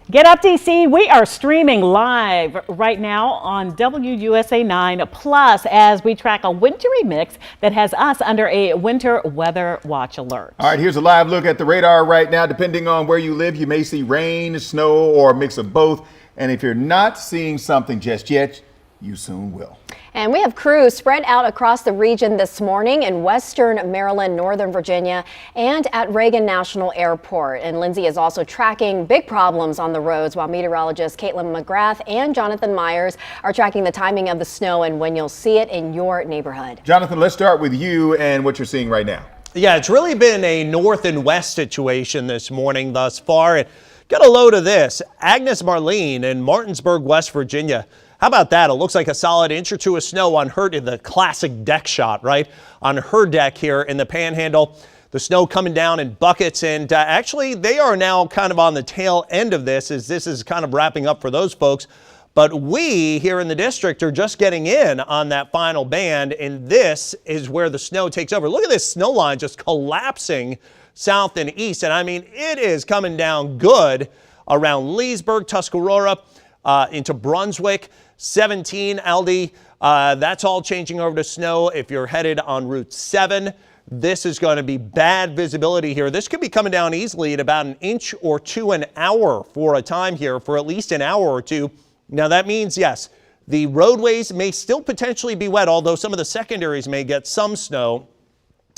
Get up, DC. We are streaming live right now on WUSA9 Plus as we track a wintry mix that has us under a winter weather watch alert. All right, here's a live look at the radar right now. Depending on where you live, you may see rain, snow, or a mix of both. And if you're not seeing something just yet, you soon will. And we have crews spread out across the region this morning in western Maryland, northern Virginia, and at Reagan National Airport. And Lindsay is also tracking big problems on the roads, while meteorologists Caitlin McGrath and Jonathan Myers are tracking the timing of the snow and when you'll see it in your neighborhood. Jonathan, let's start with you and what you're seeing right now. Yeah, it's really been a north and west situation this morning thus far. And get a load of this. Agnes Marlene in Martinsburg, West Virginia. How about that? It looks like a solid inch or two of snow on her, the classic deck shot, right? On her deck here in the Panhandle. The snow coming down in buckets, and actually they are now kind of on the tail end of this as this is kind of wrapping up for those folks. But we here in the district are just getting in on that final band, and this is where the snow takes over. Look at this snow line just collapsing south and east, and I mean, it is coming down good around Leesburg, Tuscarora, into Brunswick. 17 Aldi, that's all changing over to snow. If you're headed on Route 7, this is going to be bad visibility here. This could be coming down easily at about an inch or two an hour for a time here for at least an hour or two. Now that means, yes, the roadways may still potentially be wet, although some of the secondaries may get some snow.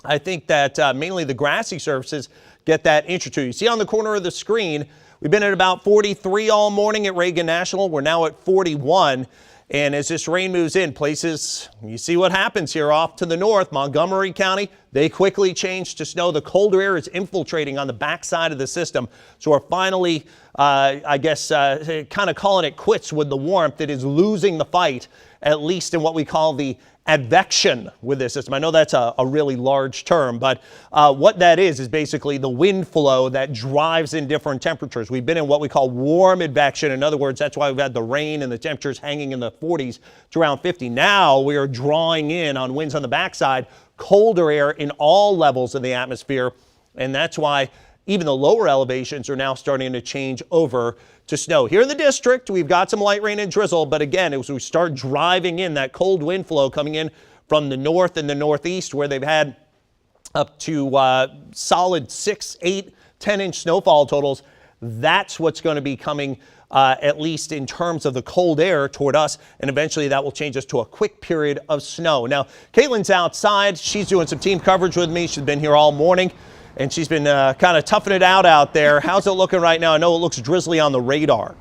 I think that mainly the grassy surfaces get that inch or two. You see on the corner of the screen, we've been at about 43 all morning at Reagan National. We're now at 41. And as this rain moves in places, you see what happens here off to the north, Montgomery County, they quickly change to snow. The colder air is infiltrating on the backside of the system. So we're finally, kind of calling it quits with the warmth. It is losing the fight, at least in what we call the advection with this system. I know that's a really large term, but what that is basically the wind flow that drives in different temperatures. We've been in what we call warm advection. In other words, that's why we've had the rain and the temperatures hanging in the 40s to around 50. Now we are drawing in on winds on the backside, colder air in all levels of the atmosphere, and that's why even the lower elevations are now starting to change over to snow. Here in the district, we've got some light rain and drizzle, but again, as we start driving in that cold wind flow coming in from the north and the northeast, where they've had up to solid 6, 8, 10-inch snowfall totals, that's what's going to be coming at least in terms of the cold air toward us, and eventually that will change us to a quick period of snow. Now, Caitlin's outside. She's doing some team coverage with me. She's been here all morning, and she's been kind of toughing it out there. How's it looking right now? I know it looks drizzly on the radar.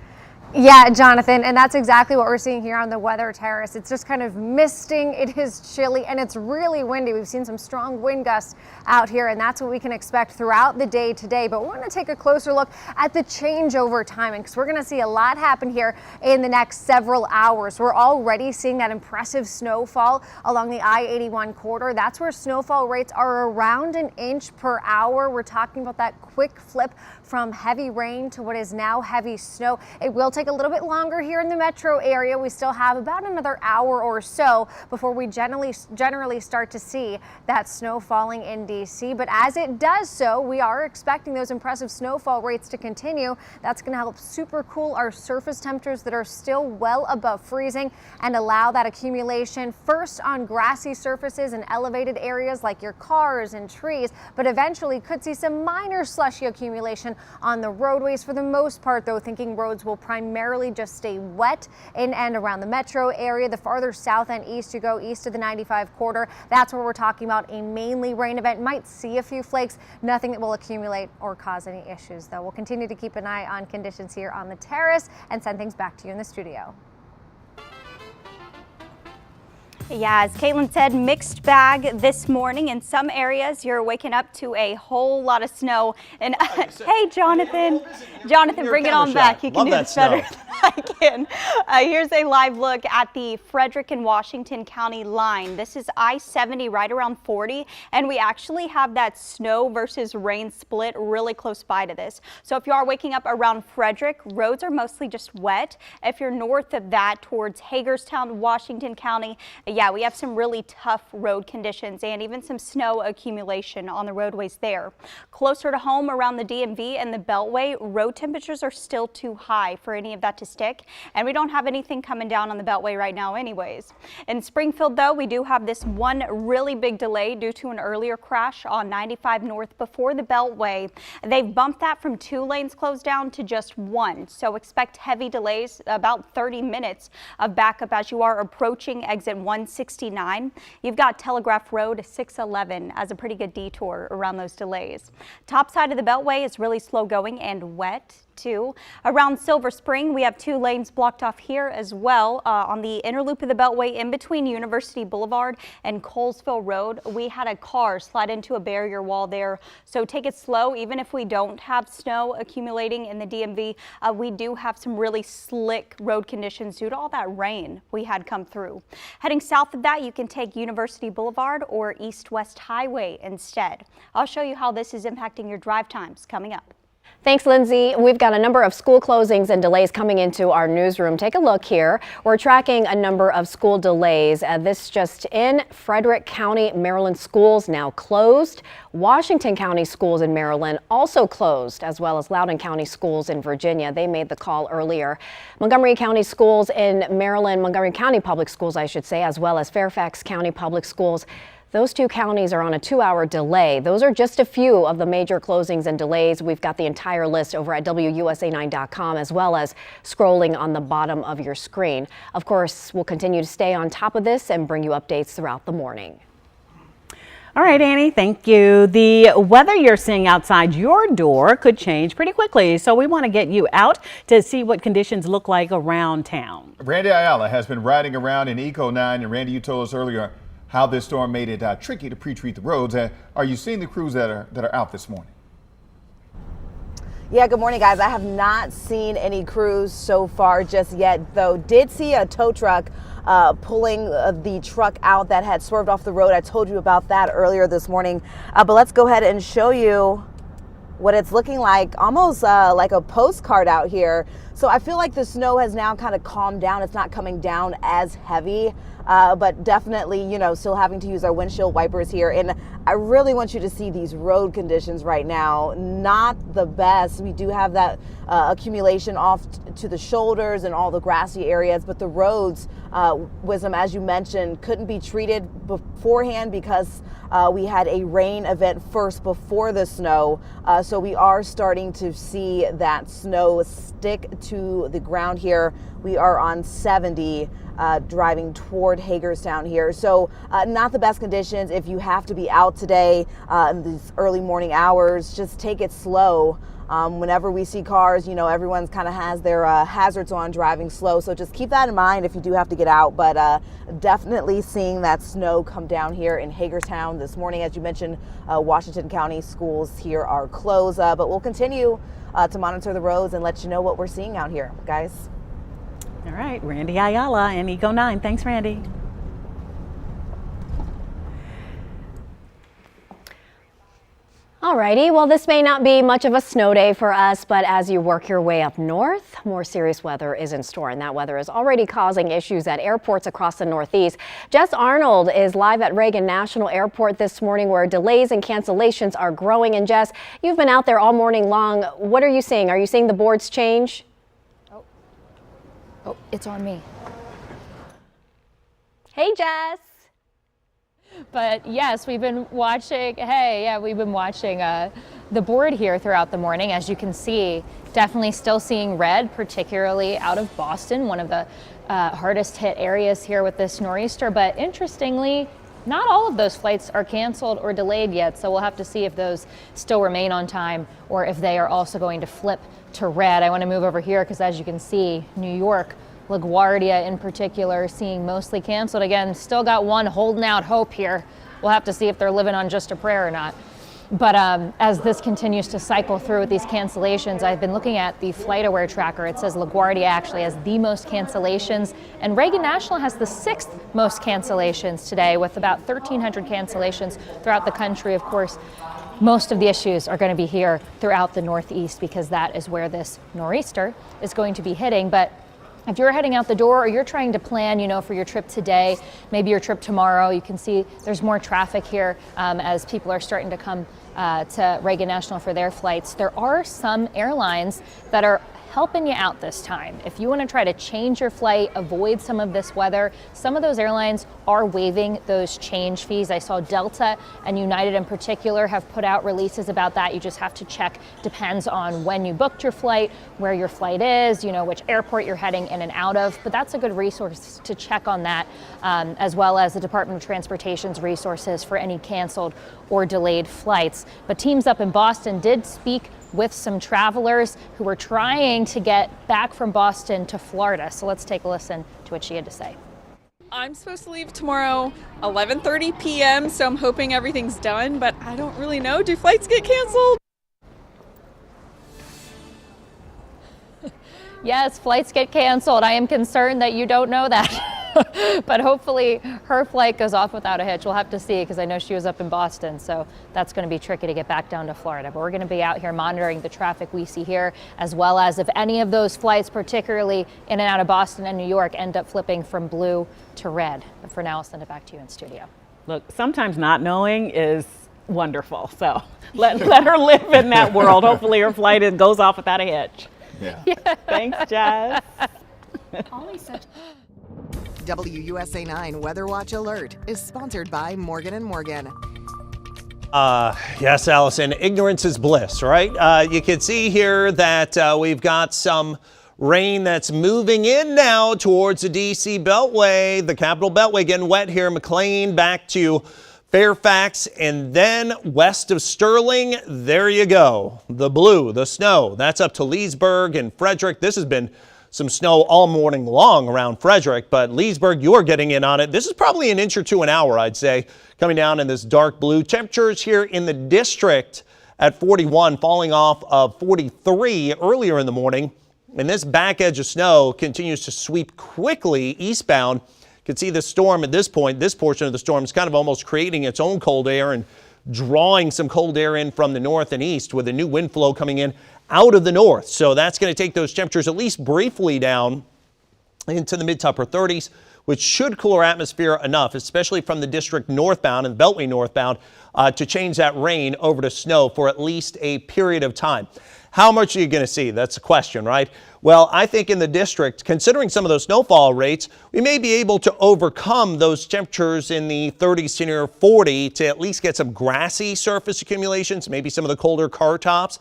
Yeah, Jonathan, and that's exactly what we're seeing here on the weather terrace. It's just kind of misting, it is chilly, and it's really windy. We've seen some strong wind gusts out here, and that's what we can expect throughout the day today. But we're going to take a closer look at the changeover timing, because we're going to see a lot happen here in the next several hours. We're already seeing that impressive snowfall along the I-81 corridor. That's where snowfall rates are around an inch per hour. We're talking about that quick flip from heavy rain to what is now heavy snow. It will take a little bit longer here in the metro area. We still have about another hour or so before we generally start to see that snow falling in DC. But as it does so, we are expecting those impressive snowfall rates to continue. That's going to help super cool our surface temperatures that are still well above freezing and allow that accumulation first on grassy surfaces and elevated areas like your cars and trees, but eventually could see some minor slushy accumulation on the roadways. For the most part, though, thinking roads will primarily just stay wet in and around the metro area. The farther south and east you go, east of the 95 corridor, that's where we're talking about a mainly rain event. Might see a few flakes, nothing that will accumulate or cause any issues, though. We'll continue to keep an eye on conditions here on the terrace and send things back to you in the studio. Yeah, as Caitlin said, mixed bag this morning. In some areas, you're waking up to a whole lot of snow. And hey, Jonathan, bring it on back. You can do this better. I can. Here's a live look at the Frederick and Washington County line. This is I-70 right around 40, and we actually have that snow versus rain split really close by to this. So if you are waking up around Frederick, roads are mostly just wet. If you're north of that towards Hagerstown, Washington County, yeah, we have some really tough road conditions and even some snow accumulation on the roadways there. Closer to home around the DMV and the Beltway, road temperatures are still too high for any of that to stick, and we don't have anything coming down on the Beltway right now anyways. In Springfield, though, we do have this one really big delay due to an earlier crash on 95 North before the Beltway. They've bumped that from 2 lanes closed down to just 1, so expect heavy delays, about 30 minutes of backup as you are approaching exit 169. You've got Telegraph Road 611 as a pretty good detour around those delays. Top side of the Beltway is really slow going and wet too. Around Silver Spring, we have 2 lanes blocked off here as well. On the inner loop of the Beltway in between University Boulevard and Colesville Road, we had a car slide into a barrier wall there. So take it slow. Even if we don't have snow accumulating in the DMV, we do have some really slick road conditions due to all that rain we had come through. Heading south of that, you can take University Boulevard or East-West Highway instead. I'll show you how this is impacting your drive times coming up. Thanks, Lindsay. We've got a number of school closings and delays coming into our newsroom. Take a look here. We're tracking a number of school delays. This just in: Frederick County, Maryland schools now closed. Washington County schools in Maryland also closed, as well as Loudoun County schools in Virginia. They made the call earlier. Montgomery County schools in Maryland, Montgomery County Public Schools, I should say, as well as Fairfax County Public Schools. Those 2 counties are on a 2-hour delay. Those are just a few of the major closings and delays. We've got the entire list over at WUSA9.com, as well as scrolling on the bottom of your screen. Of course, we'll continue to stay on top of this and bring you updates throughout the morning. All right, Annie, thank you. The weather you're seeing outside your door could change pretty quickly, so we want to get you out to see what conditions look like around town. Randy Ayala has been riding around in Eco9, and Randy, you told us earlier how this storm made it tricky to pre-treat the roads. Are you seeing the crews that are out this morning? Yeah, good morning, guys. I have not seen any crews so far just yet, though. Did see a tow truck pulling the truck out that had swerved off the road. I told you about that earlier this morning. But let's go ahead and show you what it's looking like, almost like a postcard out here. So I feel like the snow has now kind of calmed down. It's not coming down as heavy, but definitely, you know, still having to use our windshield wipers here. And I really want you to see these road conditions right now. Not the best. We do have that accumulation off to the shoulders and all the grassy areas, but the roads, Wisdom, as you mentioned, couldn't be treated beforehand because we had a rain event first before the snow. So we are starting to see that snow stick to the ground here. We are on 70 driving toward Hagerstown here. So not the best conditions. If you have to be out today in these early morning hours, just take it slow. Whenever we see cars, you know, everyone's kind of has their hazards on driving slow. So just keep that in mind if you do have to get out. But definitely seeing that snow come down here in Hagerstown this morning. As you mentioned, Washington County schools here are closed. But we'll continue to monitor the roads and let you know what we're seeing out here, guys. All right, Randy Ayala and Eco9. Thanks, Randy. Alrighty, well, this may not be much of a snow day for us, but as you work your way up north, more serious weather is in store, and that weather is already causing issues at airports across the Northeast. Jess Arnold is live at Reagan National Airport this morning, where delays and cancellations are growing. And Jess, you've been out there all morning long. What are you seeing? Are you seeing the boards change? Oh, it's on me. Hey, Jess. But yes, we've been watching, we've been watching the board here throughout the morning. As you can see, definitely still seeing red, particularly out of Boston, one of the hardest hit areas here with this nor'easter. But interestingly, not all of those flights are canceled or delayed yet, so we'll have to see if those still remain on time or if they are also going to flip to red. I want to move over here because, as you can see, New York, LaGuardia in particular, seeing mostly canceled. Again, still got one holding out hope here. We'll have to see if they're living on just a prayer or not. But as this continues to cycle through with these cancellations, I've been looking at the FlightAware tracker. It says LaGuardia actually has the most cancellations, and Reagan National has the 6th most cancellations today, with about 1,300 cancellations throughout the country. Of course, most of the issues are going to be here throughout the Northeast because that is where this nor'easter is going to be hitting. But if you're heading out the door or you're trying to plan, for your trip today, maybe your trip tomorrow, you can see there's more traffic here as people are starting to come to Reagan National for their flights. There are some airlines that are helping you out this time. If you want to try to change your flight, avoid some of this weather, some of those airlines are waiving those change fees. I saw Delta and United in particular have put out releases about that. You just have to check, depends on when you booked your flight, where your flight is, which airport you're heading in and out of. But that's a good resource to check on that, as well as the Department of Transportation's resources for any canceled or delayed flights. But teams up in Boston did speak with some travelers who were trying to get back from Boston to Florida. So let's take a listen to what she had to say. I'm supposed to leave tomorrow 11:30 p.m. so I'm hoping everything's done, but I don't really know. Do flights get canceled? Yes, flights get canceled. I am concerned that you don't know that. But hopefully her flight goes off without a hitch. We'll have to see, because I know she was up in Boston, so that's going to be tricky to get back down to Florida. But we're going to be out here monitoring the traffic we see here, as well as if any of those flights, particularly in and out of Boston and New York, end up flipping from blue to red. But for now, I'll send it back to you in studio. Look, sometimes not knowing is wonderful. So let her live in that world. Hopefully her flight goes off without a hitch. Yeah. Thanks, Jess. WUSA9 Weather Watch Alert is sponsored by Morgan & Morgan. Yes, Allison, ignorance is bliss, right? You can see here that we've got some rain that's moving in now towards the D.C. Beltway, the Capital Beltway getting wet here. McLean back to Fairfax, and then west of Sterling, there you go. The blue, the snow, that's up to Leesburg and Frederick. This has been some snow all morning long around Frederick, but Leesburg, you're getting in on it. This is probably an inch or two an hour, I'd say, coming down in this dark blue. Temperatures here in the district at 41, falling off of 43 earlier in the morning. And this back edge of snow continues to sweep quickly eastbound. You can see the storm at this point, this portion of the storm is kind of almost creating its own cold air and drawing some cold air in from the north and east, with a new wind flow coming in out of the north. So that's going to take those temperatures at least briefly down into the mid to upper 30s, which should cool our atmosphere enough, especially from the district northbound and Beltway northbound, to change that rain over to snow for at least a period of time. How much are you going to see? That's the question, right? Well, I think in the district, considering some of those snowfall rates, we may be able to overcome those temperatures in the 30s to near 40 to at least get some grassy surface accumulations, maybe some of the colder car tops.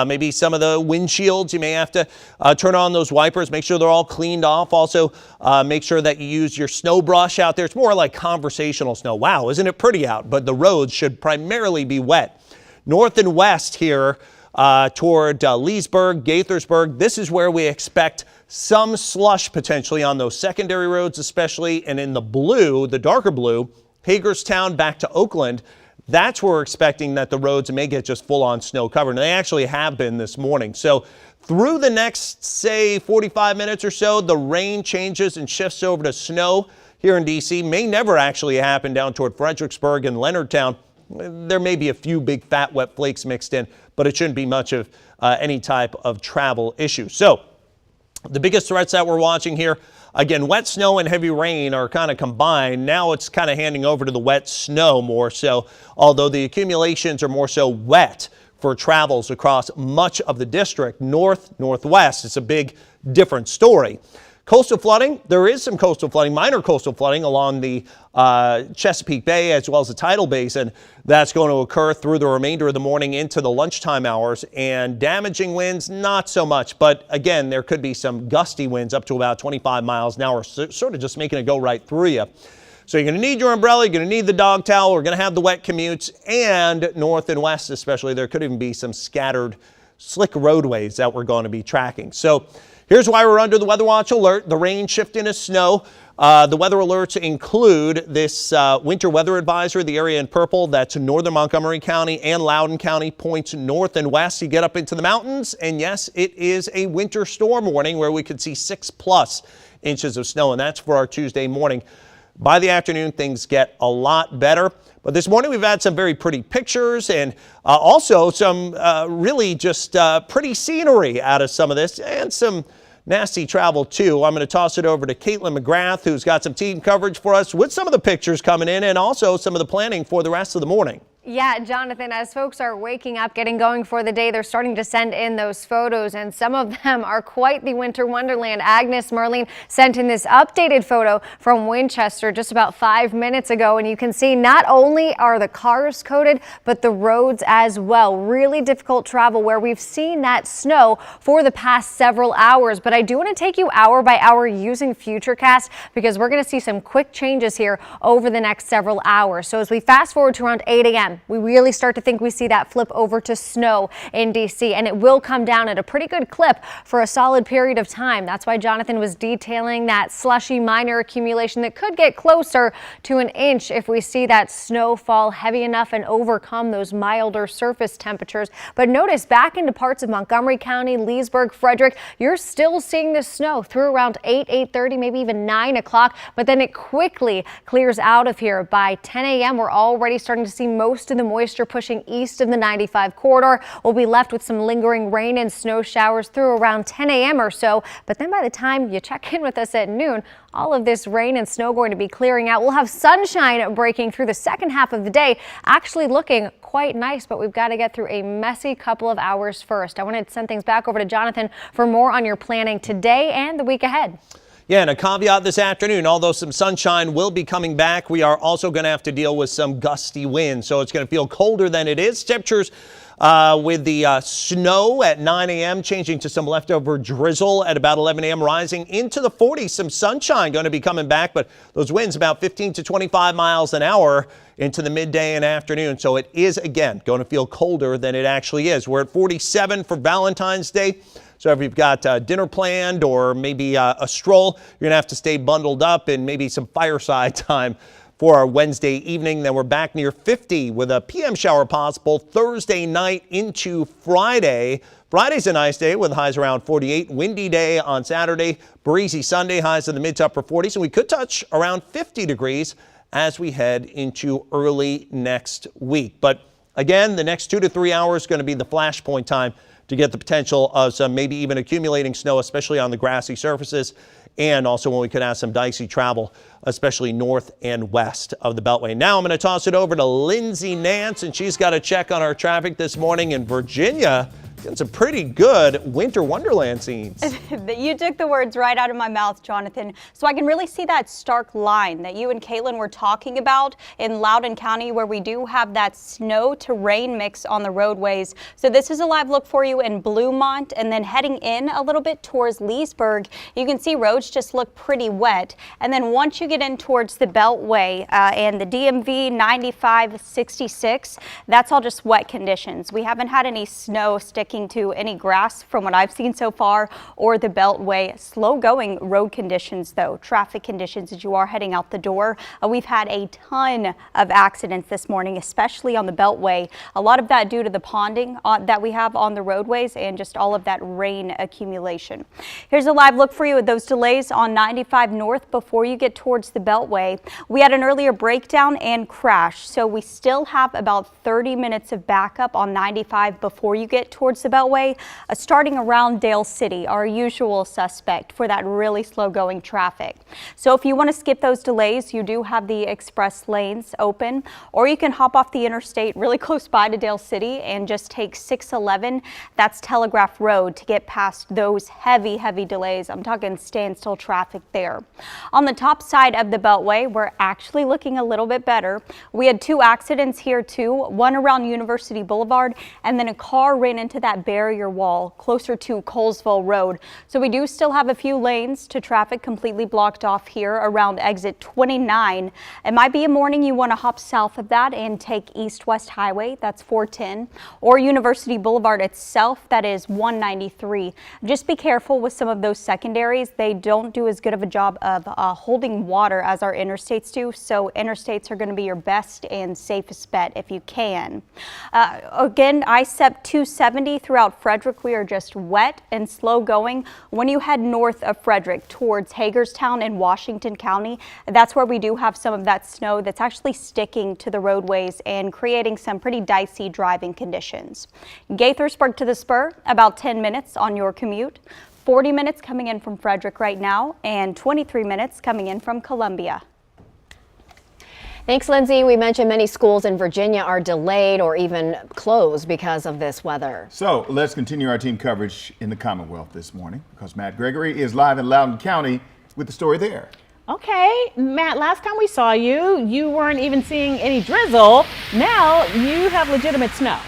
Maybe some of the windshields, you may have to turn on those wipers, make sure they're all cleaned off. Also, make sure that you use your snow brush out there. It's more like conversational snow. Wow, isn't it pretty out? But the roads should primarily be wet. North and west here toward Leesburg, Gaithersburg, this is where we expect some slush potentially on those secondary roads especially. And in the blue, the darker blue, Hagerstown back to Oakland, that's where we're expecting that the roads may get just full-on snow covered. And they actually have been this morning. So through the next, say, 45 minutes or so, the rain changes and shifts over to snow here in D.C. May never actually happen down toward Fredericksburg and Leonardtown. There may be a few big fat wet flakes mixed in, but it shouldn't be much of any type of travel issue. So the biggest threats that we're watching here, again, wet snow and heavy rain are kind of combined. Now it's kind of handing over to the wet snow more so, although the accumulations are more so wet for travels across much of the district. Northwest, it's a big different story. Coastal flooding, there is some coastal flooding, minor coastal flooding along the Chesapeake Bay as well as the tidal basin. That's going to occur through the remainder of the morning into the lunchtime hours, and damaging winds, not so much. But again, there could be some gusty winds up to about 25 miles an hour, sort of just making it go right through you. So you're going to need your umbrella, you're going to need the dog towel, we're going to have the wet commutes, and north and west especially, there could even be some scattered slick roadways that we're going to be tracking. So here's why we're under the weather watch alert. The rain shifting to snow. The weather alerts include this winter weather advisory, the area in purple, that's northern Montgomery County and Loudoun County, points north and west. You get up into the mountains, and yes, it is a winter storm warning where we could see 6+ inches of snow, and that's for our Tuesday morning. By the afternoon, things get a lot better. But this morning, we've had some very pretty pictures and also some really just pretty scenery out of some of this, and some nasty travel too. I'm going to toss it over to Caitlin McGrath, who's got some team coverage for us with some of the pictures coming in and also some of the planning for the rest of the morning. Yeah, Jonathan, as folks are waking up, getting going for the day, they're starting to send in those photos, and some of them are quite the winter wonderland. Agnes Marlene sent in this updated photo from Winchester just about 5 minutes ago, and you can see not only are the cars coated, but the roads as well. Really difficult travel where we've seen that snow for the past several hours, but I do want to take you hour by hour using Futurecast because we're going to see some quick changes here over the next several hours. So as we fast forward to around 8 a.m., we really start to think we see that flip over to snow in D.C., and it will come down at a pretty good clip for a solid period of time. That's why Jonathan was detailing that slushy minor accumulation that could get closer to an inch if we see that snow fall heavy enough and overcome those milder surface temperatures. But notice back into parts of Montgomery County, Leesburg, Frederick, you're still seeing the snow through around 8:30, maybe even 9 o'clock, but then it quickly clears out of here. By 10 a.m., we're already starting to see most of the moisture pushing east of the 95 corridor. We'll be left with some lingering rain and snow showers through around 10 a.m. or so. But then by the time you check in with us at noon, all of this rain and snow going to be clearing out. We'll have sunshine breaking through the second half of the day, actually looking quite nice, but we've got to get through a messy couple of hours first. I want to send things back over to Jonathan for more on your planning today and the week ahead. Yeah, and a caveat this afternoon, although some sunshine will be coming back, we are also going to have to deal with some gusty winds. So it's going to feel colder than it is. Temperatures with the snow at 9 a.m. changing to some leftover drizzle at about 11 a.m. rising into the 40s. Some sunshine going to be coming back, but those winds about 15 to 25 miles an hour into the midday and afternoon. So it is, again, going to feel colder than it actually is. We're at 47 for Valentine's Day. So if you've got dinner planned or maybe a stroll, you're going to have to stay bundled up, and maybe some fireside time for our Wednesday evening. Then we're back near 50 with a PM shower possible Thursday night into Friday. Friday's a nice day with highs around 48. Windy day on Saturday. Breezy Sunday, highs in the mid to upper 40s. And we could touch around 50 degrees as we head into early next week. But again, the next 2 to 3 hours is going to be the flashpoint time to get the potential of some maybe even accumulating snow, especially on the grassy surfaces, and also when we could have some dicey travel, especially north and west of the Beltway. Now I'm going to toss it over to Lindsay Nance, and she's got a check on our traffic this morning in Virginia. Getting some pretty good winter wonderland scenes. You took the words right out of my mouth, Jonathan. So I can really see that stark line that you and Caitlin were talking about in Loudoun County, where we do have that snow to rain mix on the roadways. So this is a live look for you in Bluemont, and then heading in a little bit towards Leesburg, you can see roads just look pretty wet. And then once you get in towards the Beltway and the DMV 95-66, that's all just wet conditions. We haven't had any snow sticking to any grass from what I've seen so far, or the Beltway. Slow going road conditions though, traffic conditions as you are heading out the door. We've had a ton of accidents this morning, especially on the Beltway. A lot of that due to the ponding that we have on the roadways and just all of that rain accumulation. Here's a live look for you at those delays on 95 North before you get towards the Beltway. We had an earlier breakdown and crash, so we still have about 30 minutes of backup on 95 before you get towards the Beltway, starting around Dale City, our usual suspect for that really slow going traffic. So if you want to skip those delays, you do have the express lanes open, or you can hop off the interstate really close by to Dale City and just take 611. That's Telegraph Road to get past those heavy delays. I'm talking standstill traffic there. On the top side of the Beltway, we're actually looking a little bit better. We had 2 accidents here too, one around University Boulevard, and then a car ran into that that barrier wall closer to Colesville Road. So we do still have a few lanes to traffic completely blocked off here around exit 29. It might be a morning you want to hop south of that and take east-west highway, that's 410, or University Boulevard itself, that is 193. Just be careful with some of those secondaries. They don't do as good of a job of holding water as our interstates do, so interstates are going to be your best and safest bet if you can. Again, I-270 throughout Frederick, we are just wet and slow going. When you head north of Frederick towards Hagerstown in Washington County, that's where we do have some of that snow that's actually sticking to the roadways and creating some pretty dicey driving conditions. Gaithersburg to the Spur, about 10 minutes on your commute. 40 minutes coming in from Frederick right now and 23 minutes coming in from Columbia. Thanks, Lindsay. We mentioned many schools in Virginia are delayed or even closed because of this weather. So let's continue our team coverage in the Commonwealth this morning because Matt Gregory is live in Loudoun County with the story there. Okay, Matt, last time we saw you, you weren't even seeing any drizzle. Now you have legitimate snow.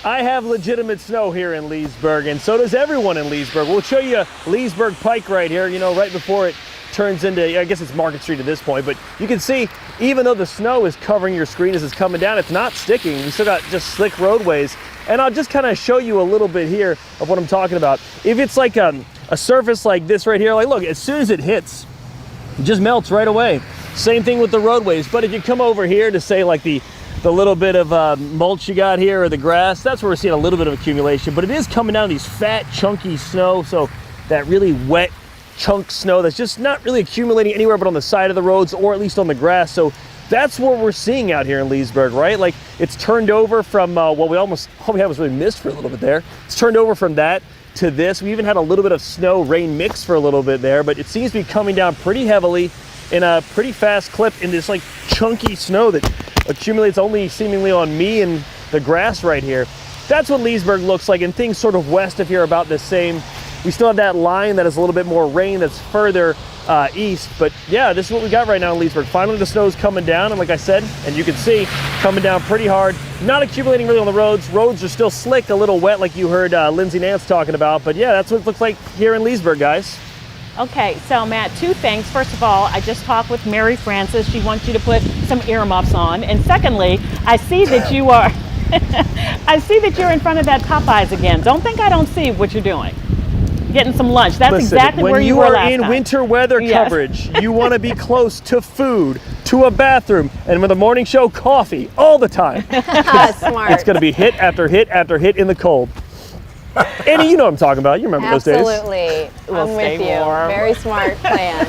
I have legitimate snow here in Leesburg, and so does everyone in Leesburg. We'll show you Leesburg Pike right here, you know, right before it turns into, I guess it's Market Street at this point, but you can see even though the snow is covering your screen as it's coming down, it's not sticking. We still got just slick roadways, and I'll just kind of show you a little bit here of what I'm talking about. If it's like a surface like this right here, like look, as soon as it hits, it just melts right away. Same thing with the roadways, but if you come over here to say like the little bit of mulch you got here or the grass, that's where we're seeing a little bit of accumulation, but it is coming down these fat chunky snow, so that really wet chunk snow that's just not really accumulating anywhere but on the side of the roads or at least on the grass. So that's what we're seeing out here in Leesburg, right? Like it's turned over from what all we had was really mist for a little bit there. It's turned over from that to this. We even had a little bit of snow rain mix for a little bit there, but it seems to be coming down pretty heavily in a pretty fast clip in this like chunky snow that accumulates only seemingly on me and the grass right here. That's what Leesburg looks like, and things sort of west of here are about the same. We still have that line that is a little bit more rain that's further east, but yeah, this is what we got right now in Leesburg. Finally, the snow's coming down, and like I said, and you can see, coming down pretty hard, not accumulating really on the roads. Roads are still slick, a little wet like you heard Lindsay Nance talking about, but yeah, that's what it looks like here in Leesburg, guys. Okay, so Matt, two things. First of all, I just talked with Mary Frances. She wants you to put some earmuffs on. And secondly, I see that you are, I see that you're in front of that Popeyes again. Don't think I don't see what you're doing. Getting some lunch. That's Listen, exactly where you were last time. when you are in winter weather coverage, you want to be close to food, to a bathroom, and with a morning show, coffee all the time. Smart. It's going to be hit after hit after hit in the cold. Annie, you know what I'm talking about. You remember those days. Absolutely. I'm with you. warm. Very smart plan.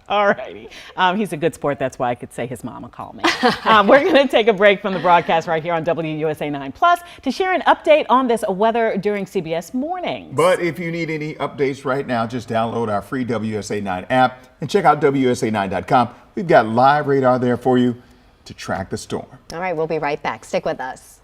All righty. He's a good sport. That's why I could say his mama called me. We're going to take a break from the broadcast right here on WUSA9 Plus to share an update on this weather during CBS Mornings. But if you need any updates right now, just download our free WUSA9 app and check out WUSA9.com. We've got live radar there for you to track the storm. All right, we'll be right back. Stick with us.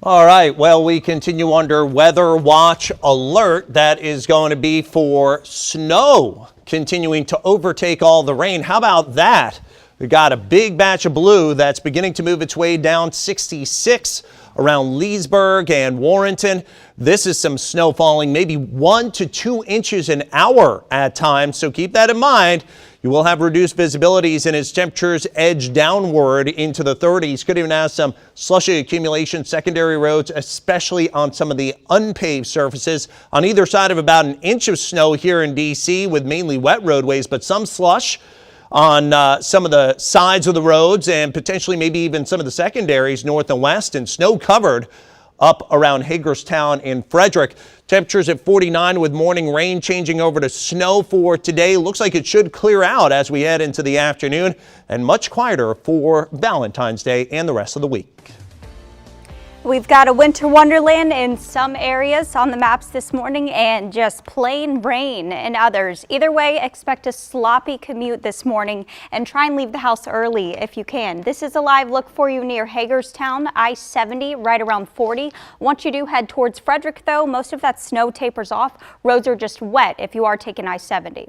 All right, well, we continue under weather watch alert. That is going to be for snow continuing to overtake all the rain. How about that? We got a big batch of blue that's beginning to move its way down 66 around Leesburg and Warrenton. This is some snow falling, maybe 1 to 2 inches an hour at times, so keep that in mind. You will have reduced visibilities and as temperatures edge downward into the 30s. Could even have some slushy accumulation secondary roads, especially on some of the unpaved surfaces. On either side of about an inch of snow here in D.C. with mainly wet roadways, but some slush on some of the sides of the roads and potentially maybe even some of the secondaries north and west, and snow covered up around Hagerstown and Frederick. Temperatures at 49 with morning rain changing over to snow for today. Looks like it should clear out as we head into the afternoon, and much quieter for Valentine's Day and the rest of the week. We've got a winter wonderland in some areas on the maps this morning and just plain rain in others. Either way, expect a sloppy commute this morning and try and leave the house early if you can. This is a live look for you near Hagerstown, I-70, right around 40. Once you do head towards Frederick, though, most of that snow tapers off. Roads are just wet if you are taking I-70.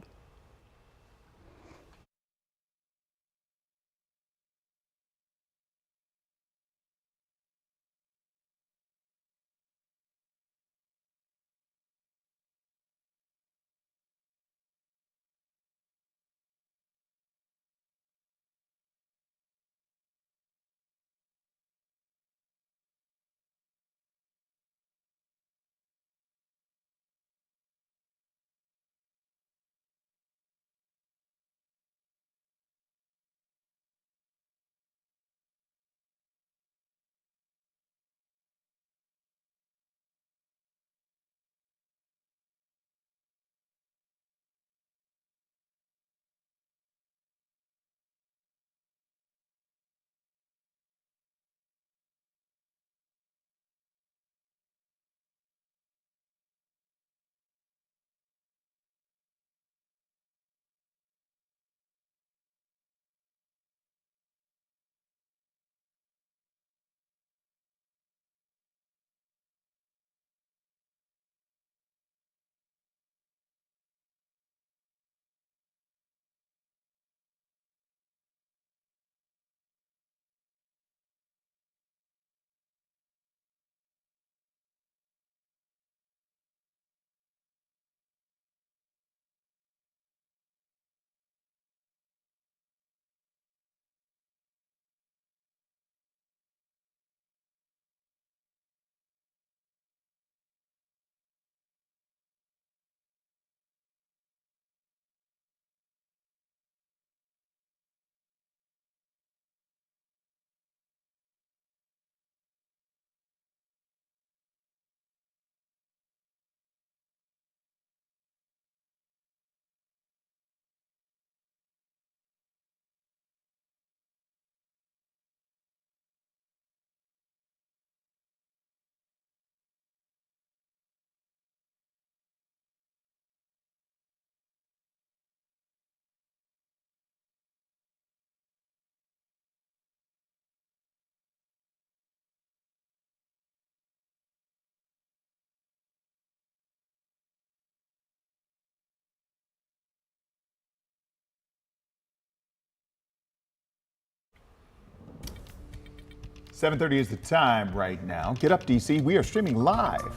.30 is the time right now. Get up, DC. We are streaming live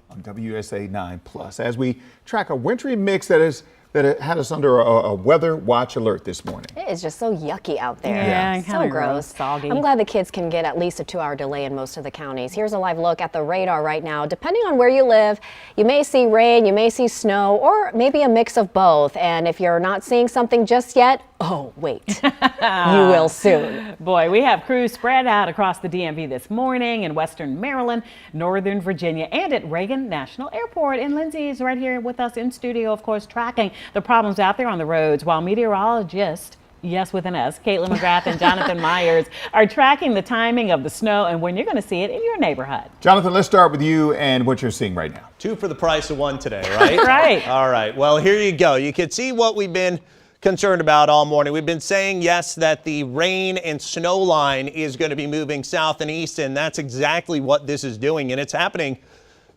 on WUSA9 Plus as we track a wintry mix that had us under a weather watch alert this morning. It is just so yucky out there. Yeah, so gross. Soggy. I'm glad the kids can get at least a 2-hour delay in most of the counties. Here's a live look at the radar right now. Depending on where you live, you may see rain, you may see snow, or maybe a mix of both. And if you're not seeing something just yet, oh, wait, you will soon. Boy, we have crews spread out across the DMV this morning in Western Maryland, Northern Virginia, and at Reagan National Airport. And Lindsay is right here with us in studio, of course, tracking the problems out there on the roads, while meteorologists, yes, with an S, Caitlin McGrath and Jonathan Myers, are tracking the timing of the snow and when you're going to see it in your neighborhood. Jonathan, let's start with you and what you're seeing right now. 2 for the price of 1 today, right? Right. All right. Well, here you go. You can see what we've been concerned about all morning. We've been saying, yes, that the rain and snow line is going to be moving south and east, and that's exactly what this is doing. And it's happening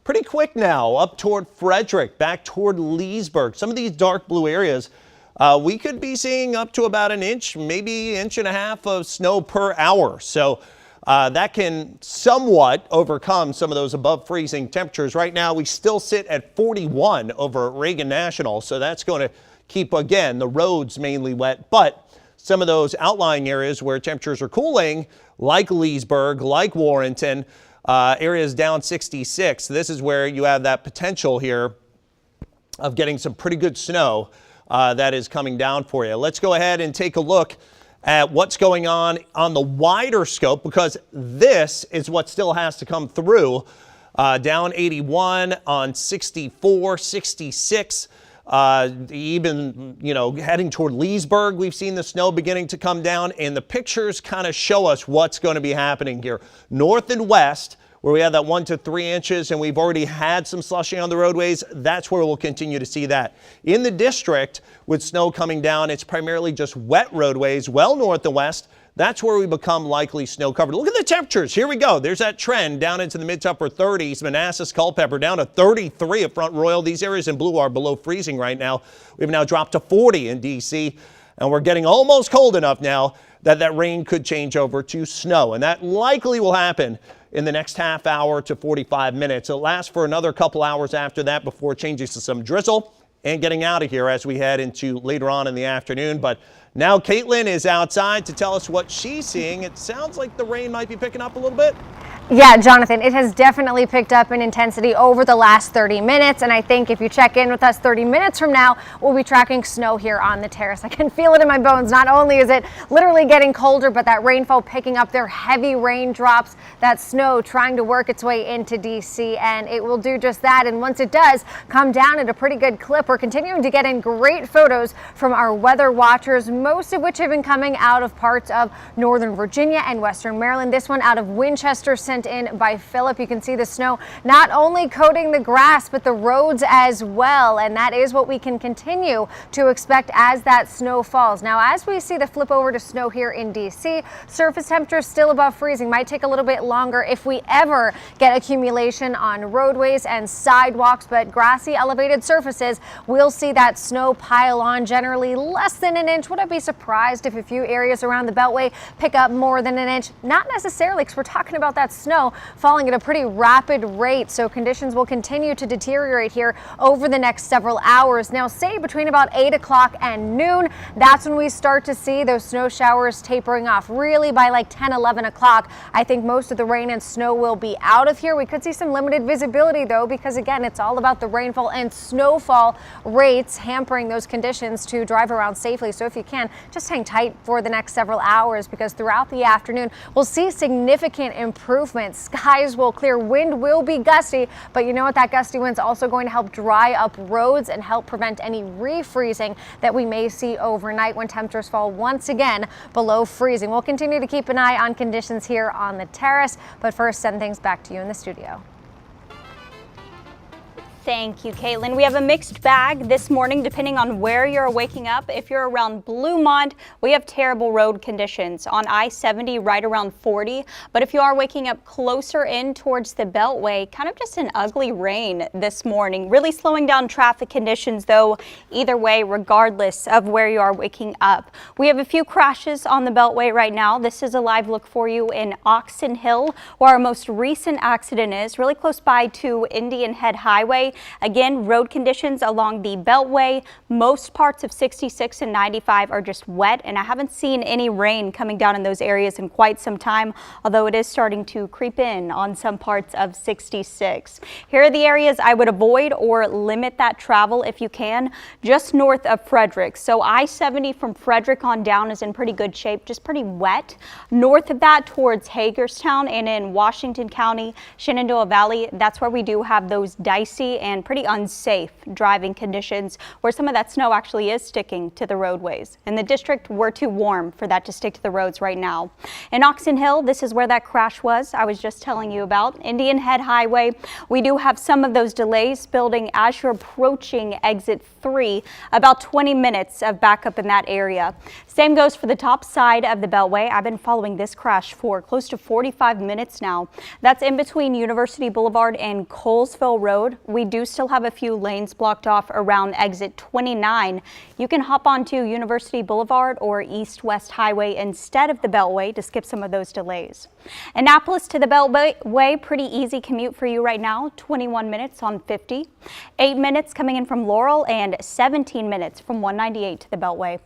pretty quick now, up toward Frederick, back toward Leesburg. Some of these dark blue areas, we could be seeing up to about an inch, maybe inch and a half of snow per hour. So that can somewhat overcome some of those above freezing temperatures. Right now, we still sit at 41 over at Reagan National. So that's going to keep, again, the roads mainly wet. But some of those outlying areas where temperatures are cooling, like Leesburg, like Warrenton, areas down 66. This is where you have that potential here of getting some pretty good snow that is coming down for you. Let's go ahead and take a look at what's going on the wider scope, because this is what still has to come through. Down 81 on 64, 66. Even, heading toward Leesburg, we've seen the snow beginning to come down, and the pictures kind of show us what's going to be happening here. North and west, where we have that 1 to 3 inches, and we've already had some slushing on the roadways, that's where we'll continue to see that. In the district, with snow coming down, it's primarily just wet roadways, well north and west. That's where we become likely snow covered. Look at the temperatures. Here we go. There's that trend down into the mid to upper 30s. Manassas, Culpeper down to 33 at Front Royal. These areas in blue are below freezing right now. We've now dropped to 40 in D.C. and we're getting almost cold enough now that rain could change over to snow. And that likely will happen in the next half hour to 45 minutes. It'll last for another couple hours after that before it changes to some drizzle and getting out of here as we head into later on in the afternoon. But now Caitlin is outside to tell us what she's seeing. It sounds like the rain might be picking up a little bit. Yeah, Jonathan, it has definitely picked up in intensity over the last 30 minutes. And I think if you check in with us 30 minutes from now, we'll be tracking snow here on the terrace. I can feel it in my bones. Not only is it literally getting colder, but that rainfall picking up, their heavy raindrops, that snow trying to work its way into D.C. And it will do just that. And once it does come down at a pretty good clip, we're continuing to get in great photos from our weather watchers, most of which have been coming out of parts of Northern Virginia and Western Maryland. This one out of Winchester, sent in by Philip. You can see the snow not only coating the grass, but the roads as well. And that is what we can continue to expect as that snow falls. Now, as we see the flip over to snow here in D.C., surface temperatures still above freezing. Might take a little bit longer if we ever get accumulation on roadways and sidewalks, but grassy elevated surfaces, we'll see that snow pile on, generally less than an inch. Would I be surprised if a few areas around the Beltway pick up more than an inch? Not necessarily, because we're talking about that snow falling at a pretty rapid rate. So conditions will continue to deteriorate here over the next several hours. Now, say between about 8 o'clock and noon, that's when we start to see those snow showers tapering off. Really by like 10, 11 o'clock, I think most of the rain and snow will be out of here. We could see some limited visibility though, because again, it's all about the rainfall and snowfall rates hampering those conditions to drive around safely. So if you can, just hang tight for the next several hours, because throughout the afternoon, we'll see significant improvement. Skies will clear, wind will be gusty, but you know what? That gusty wind's also going to help dry up roads and help prevent any refreezing that we may see overnight when temperatures fall once again below freezing. We'll continue to keep an eye on conditions here on the terrace, but first send things back to you in the studio. Thank you, Caitlin. We have a mixed bag this morning depending on where you're waking up. If you're around Bluemont, we have terrible road conditions on I-70 right around 40. But if you are waking up closer in towards the Beltway, kind of just an ugly rain this morning. Really slowing down traffic conditions though, either way, regardless of where you are waking up. We have a few crashes on the Beltway right now. This is a live look for you in Oxon Hill, where our most recent accident is, really close by to Indian Head Highway. Again, road conditions along the Beltway. Most parts of 66 and 95 are just wet, and I haven't seen any rain coming down in those areas in quite some time, although it is starting to creep in on some parts of 66. Here are the areas I would avoid or limit that travel if you can, just north of Frederick. So I-70 from Frederick on down is in pretty good shape, just pretty wet. North of that towards Hagerstown and in Washington County, Shenandoah Valley, that's where we do have those dicey and pretty unsafe driving conditions where some of that snow actually is sticking to the roadways. In the district, we're too warm for that to stick to the roads right now. In Oxon Hill, this is where that crash was I was just telling you about. Indian Head Highway, we do have some of those delays building as you're approaching exit 3, about 20 minutes of backup in that area. Same goes for the top side of the Beltway. I've been following this crash for close to 45 minutes now. That's in between University Boulevard and Colesville Road. We do still have a few lanes blocked off around exit 29. You can hop onto University Boulevard or East-West Highway instead of the Beltway to skip some of those delays. Annapolis to the Beltway, pretty easy commute for you right now, 21 minutes on 50, 8 minutes coming in from Laurel, and 17 minutes from 198 to the Beltway.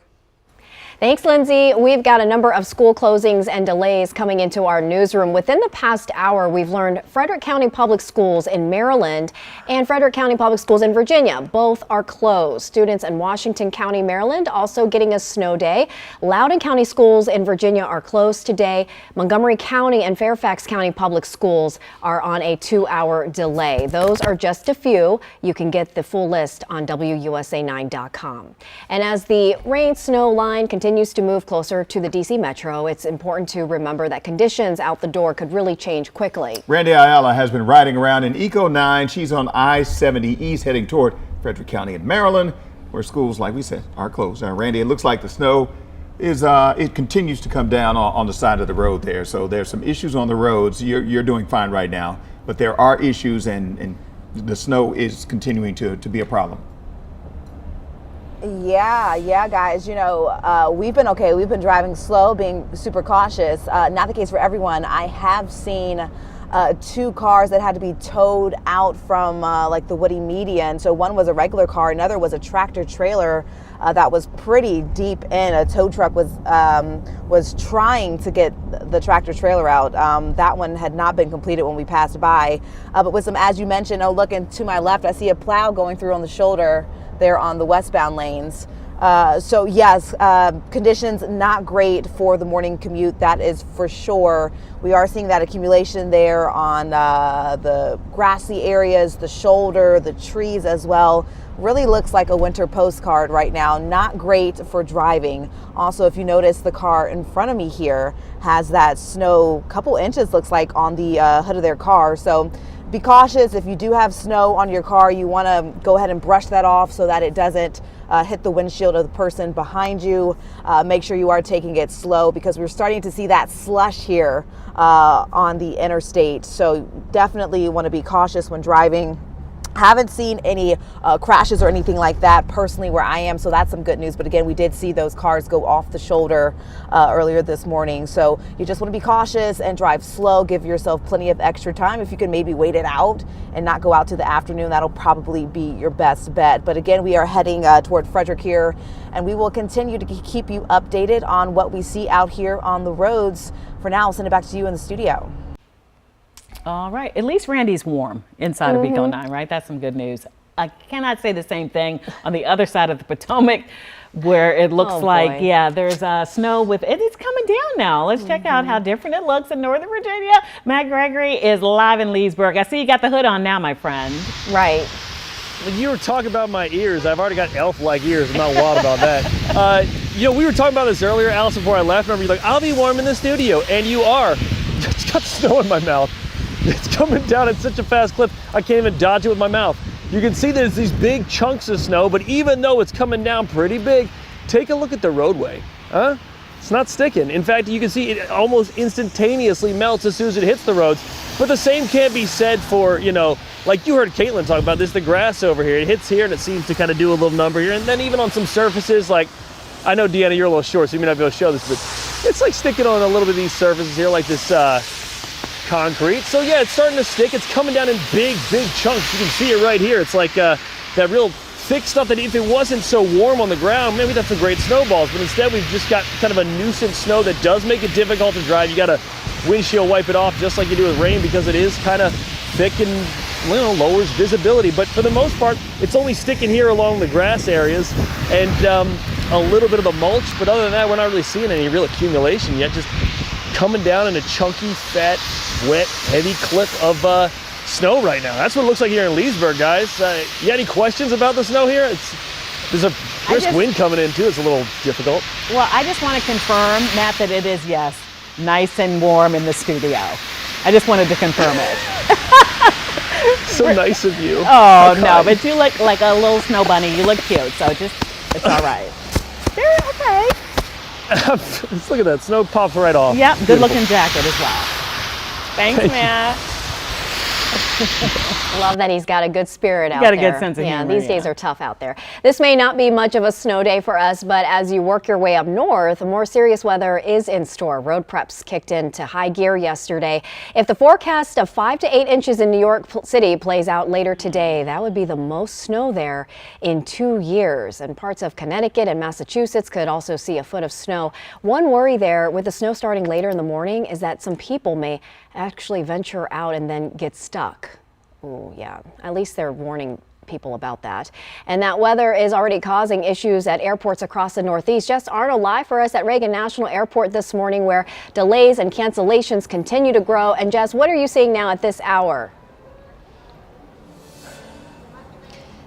Thanks, Lindsay. We've got a number of school closings and delays coming into our newsroom. Within the past hour, we've learned Frederick County Public Schools in Maryland and Frederick County Public Schools in Virginia. Both are closed. Students in Washington County, Maryland, also getting a snow day. Loudoun County schools in Virginia are closed today. Montgomery County and Fairfax County Public Schools are on a 2-hour delay. Those are just a few. You can get the full list on WUSA9.com. And as the rain-snow line continues to move closer to the D.C. Metro, it's important to remember that conditions out the door could really change quickly. Randy Ayala has been riding around in Eco 9. She's on I-70 East heading toward Frederick County in Maryland, where schools, like we said, are closed. Now, Randy, it looks like the snow is it continues to come down on the side of the road there. So there's some issues on the roads. You're doing fine right now, but there are issues, and the snow is continuing to be a problem. Yeah, guys, you know, we've been okay. We've been driving slow, being super cautious. Not the case for everyone. I have seen 2 cars that had to be towed out from like the woody median. So one was a regular car, another was a tractor trailer that was pretty deep in. A tow truck was trying to get the tractor trailer out. That one had not been completed when we passed by. But with some, as you mentioned, looking to my left, I see a plow going through on the shoulder there on the westbound lanes. So yes, conditions not great for the morning commute, that is for sure. We are seeing that accumulation there on the grassy areas, the shoulder, the trees as well. Really looks like a winter postcard right now. Not great for driving. Also, if you notice, the car in front of me here has that snow, couple inches looks like, on the hood of their car. So be cautious. If you do have snow on your car, you want to go ahead and brush that off so that it doesn't hit the windshield of the person behind you. Make sure you are taking it slow, because we're starting to see that slush here on the interstate. So definitely want to be cautious when driving. Haven't seen any crashes or anything like that personally where I am, so that's some good news. But again, we did see those cars go off the shoulder earlier this morning. So you just want to be cautious and drive slow. Give yourself plenty of extra time. If you can maybe wait it out and not go out to the afternoon, that'll probably be your best bet. But again, we are heading toward Frederick here, and we will continue to keep you updated on what we see out here on the roads. For now, I'll send it back to you in the studio. All right. At least Randy's warm inside of Eco 9, right? That's some good news. I cannot say the same thing on the other side of the Potomac, where it looks like, yeah, there's snow with it. It's coming down now. Let's check out how different it looks in Northern Virginia. Matt Gregory is live in Leesburg. I see you got the hood on now, my friend. Right. When you were talking about my ears, I've already got elf-like ears. I'm not wild about that. You know, we were talking about this earlier, Alice, before I left. Remember, you're like, I'll be warm in the studio, and you are. It's got snow in my mouth. It's coming down at such a fast clip, I can't even dodge it with my mouth. You can see there's these big chunks of snow, but even though it's coming down pretty big, take a look at the roadway. It's not sticking. In fact, you can see it almost instantaneously melts as soon as it hits the roads. But the same can't be said for, you know, like you heard Caitlin talk about this, the grass over here. It hits here and it seems to kind of do a little number here. And then even on some surfaces, like, I know, Deanna, you're a little short, so you may not be able to show this, but it's like sticking on a little bit of these surfaces here, like this concrete. So yeah, it's starting to stick. It's coming down in big chunks. You can see it right here. It's like that real thick stuff that if it wasn't so warm on the ground, maybe that's some great snowballs, but instead we've just got kind of a nuisance snow that does make it difficult to drive. You got to windshield wipe it off just like you do with rain, because it is kind of thick and, you know, lowers visibility. But for the most part, it's only sticking here along the grass areas and a little bit of the mulch. But other than that, we're not really seeing any real accumulation yet. Just coming down in a chunky, fat, wet, heavy clip of snow right now. That's what it looks like here in Leesburg, guys. You got any questions about the snow here? There's a brisk wind coming in too. It's a little difficult. Well, I just want to confirm, Matt, that it is, yes, nice and warm in the studio. I just wanted to confirm it. So nice of you. Oh, no, but you look like a little snow bunny. You look cute, so it's all right. They're okay. Just look at that. Snow pops right off. Yep, good looking jacket as well. Thanks, Matt. Love that he's got a good spirit out got there. a good sense of humor. These days are tough out there. This may not be much of a snow day for us, but as you work your way up north, more serious weather is in store. Road preps kicked into high gear yesterday. If the forecast of 5 to 8 inches in New York City plays out later today, that would be the most snow there in 2 years. And parts of Connecticut and Massachusetts could also see a foot of snow. One worry there with the snow starting later in the morning is that some people may actually venture out and then get stuck. Oh, yeah. At least they're warning people about that. And that weather is already causing issues at airports across the Northeast. Jess Arnold live for us at Reagan National Airport this morning, where delays and cancellations continue to grow. And Jess, what are you seeing now at this hour?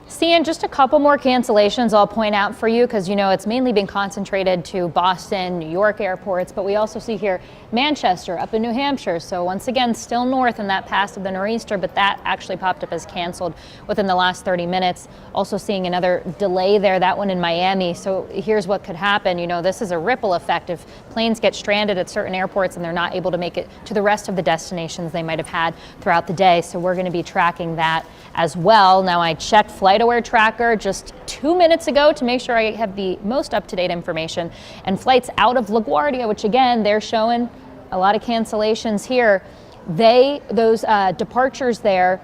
Seeing just a couple more cancellations I'll point out for you, because it's mainly been concentrated to Boston, New York airports, but we also see here Manchester up in New Hampshire. So once again, still north in that pass of the nor'easter, but that actually popped up as canceled within the last 30 minutes. Also seeing another delay there, that one in Miami. So here's what could happen. This is a ripple effect. If planes get stranded at certain airports and they're not able to make it to the rest of the destinations they might have had throughout the day. So we're going to be tracking that as well. Now, I checked FlightAware Tracker just 2 minutes ago to make sure I have the most up-to-date information. And flights out of LaGuardia, which again, they're showing a lot of cancellations here. Those departures there